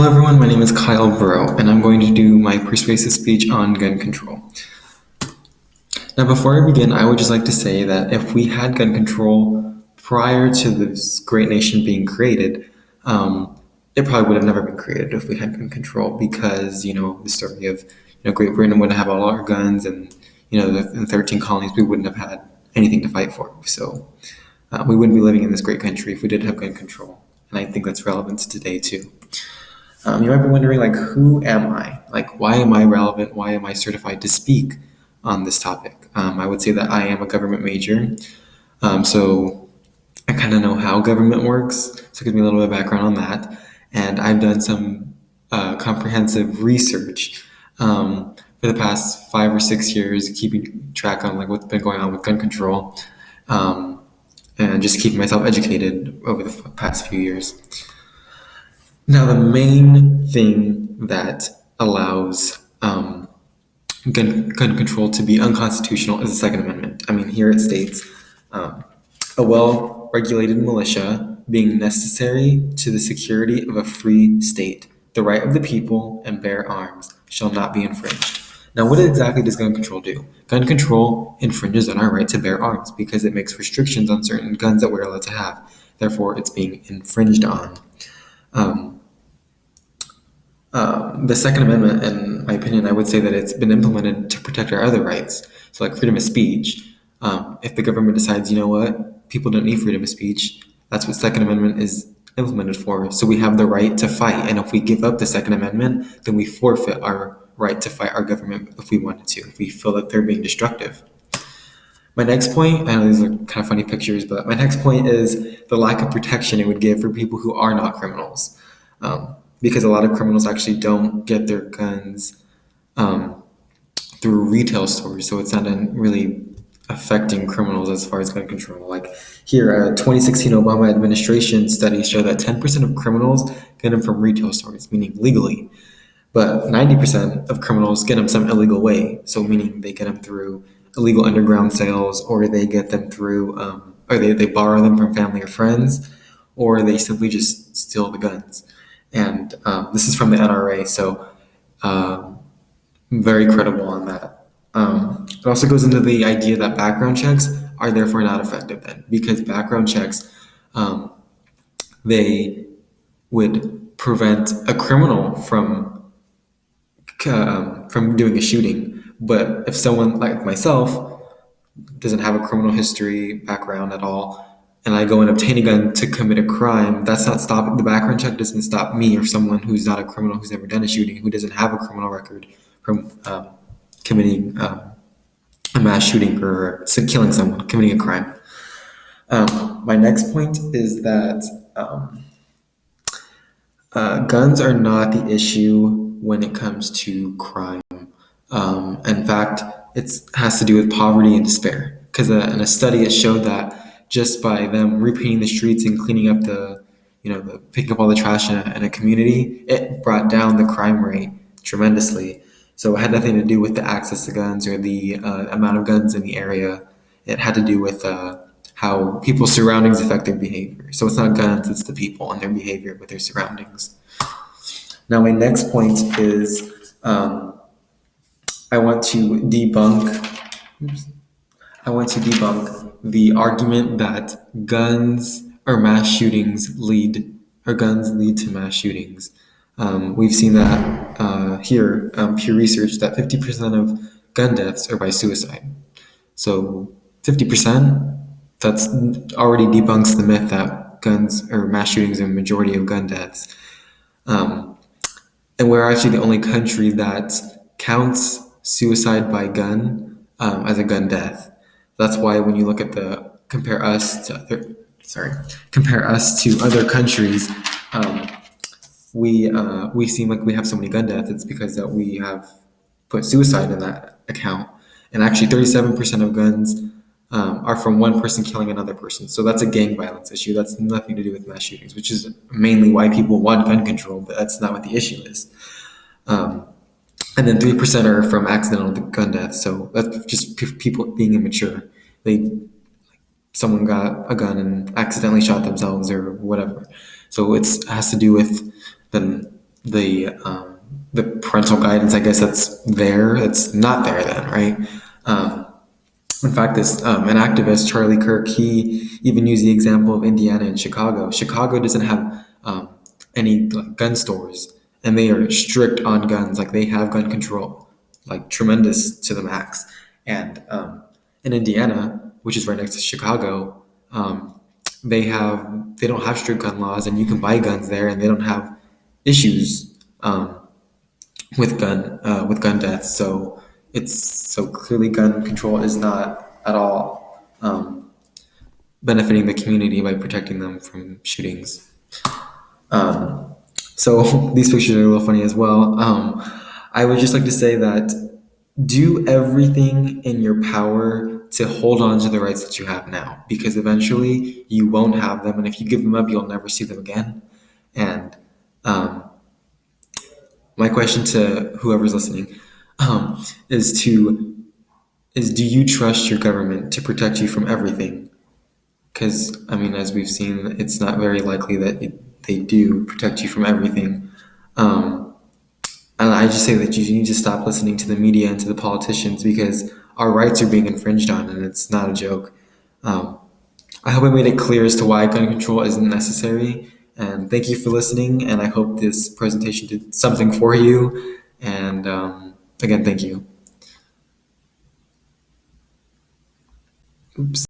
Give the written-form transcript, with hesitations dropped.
Hello everyone, my name is Kyle Burrow, and I'm going to do my persuasive speech on gun control. Now, before I begin, I would just like to say that if we had gun control prior to this great nation being created, it probably would have never been created if we had gun control because, the story of, Great Britain wouldn't have all our guns and, the 13 colonies, we wouldn't have had anything to fight for. So we wouldn't be living in this great country if we did have gun control. And I think that's relevant to today too. You might be wondering, who am I? Why am I relevant? Why am I certified to speak on this topic? I would say that I am a government major, so I kind of know how government works. So give me a little bit of background on that. And I've done some comprehensive research for the past 5 or 6 years, keeping track on what's been going on with gun control, and just keeping myself educated over the past few years. Now, the main thing that allows gun control to be unconstitutional is the Second Amendment. Here it states, a well-regulated militia being necessary to the security of a free state, the right of the people and bear arms shall not be infringed. Now, what exactly does gun control do? Gun control infringes on our right to bear arms because it makes restrictions on certain guns that we're allowed to have. Therefore, it's being infringed on. The Second Amendment, in my opinion, I would say that it's been implemented to protect our other rights. So freedom of speech. If the government decides, people don't need freedom of speech, that's what Second Amendment is implemented for. So we have the right to fight. And if we give up the Second Amendment, then we forfeit our right to fight our government if we wanted to, if we feel that they're being destructive. My next point, I know these are kind of funny pictures, but my next point is the lack of protection it would give for people who are not criminals. Because a lot of criminals actually don't get their guns through retail stores, so it's not really affecting criminals as far as gun control. Here, a 2016 Obama administration study showed that 10% of criminals get them from retail stores, meaning legally, but 90% of criminals get them some illegal way, so meaning they get them through illegal underground sales, or they get them through, or they borrow them from family or friends, or they simply just steal the guns. And this is from the NRA, so very credible on that. It also goes into the idea that background checks are therefore not effective then, because background checks, they would prevent a criminal from doing a shooting. But if someone like myself doesn't have a criminal history background at all, and I go and obtain a gun to commit a crime, that's not stopping. The background check doesn't stop me or someone who's not a criminal, who's never done a shooting, who doesn't have a criminal record from committing a mass shooting or killing someone, committing a crime. My next point is that guns are not the issue when it comes to crime. In fact, it has to do with poverty and despair. Because in a study, it showed that just by them repainting the streets and cleaning up picking up all the trash in a community, it brought down the crime rate tremendously. So it had nothing to do with the access to guns or the amount of guns in the area. It had to do with how people's surroundings affect their behavior. So it's not guns, it's the people and their behavior with their surroundings. Now, my next point is I want to debunk the argument that guns lead to mass shootings. We've seen that here, Pew Research, that 50% of gun deaths are by suicide. So 50%, that's already debunks the myth that guns or mass shootings are the majority of gun deaths. And we're actually the only country that counts suicide by gun as a gun death. That's why when you look at compare us to other countries, we seem like we have so many gun deaths. It's because that we have put suicide in that account, and actually 37% of guns are from one person killing another person. So that's a gang violence issue. That's nothing to do with mass shootings, which is mainly why people want gun control, but that's not what the issue is. And then 3% are from accidental gun deaths. So that's just people being immature. Someone got a gun and accidentally shot themselves or whatever. So it has to do with them the parental guidance, I guess that's there. It's not there then, right? Um, in fact, this an activist, Charlie Kirk, he even used the example of Indiana and Chicago. Chicago doesn't have any like, gun stores, and they are strict on guns. Like they have gun control, like tremendous to the max. And in Indiana, which is right next to Chicago, they don't have strict gun laws, and you can buy guns there, and they don't have issues with gun deaths. So clearly gun control is not at all benefiting the community by protecting them from shootings. So these pictures are a little funny as well. I would just like to say that do everything in your power to hold on to the rights that you have now, because eventually you won't have them, and if you give them up, you'll never see them again. And um, my question to whoever's listening um, is to is do you trust your government to protect you from everything? Because I mean, as we've seen, it's not very likely that they do protect you from everything. Um, and I just say that you need to stop listening to the media and to the politicians because our rights are being infringed on, and it's not a joke. Um, I hope I made it clear as to why gun control isn't necessary. And thank you for listening. And I hope this presentation did something for you. And again, thank you. Oops.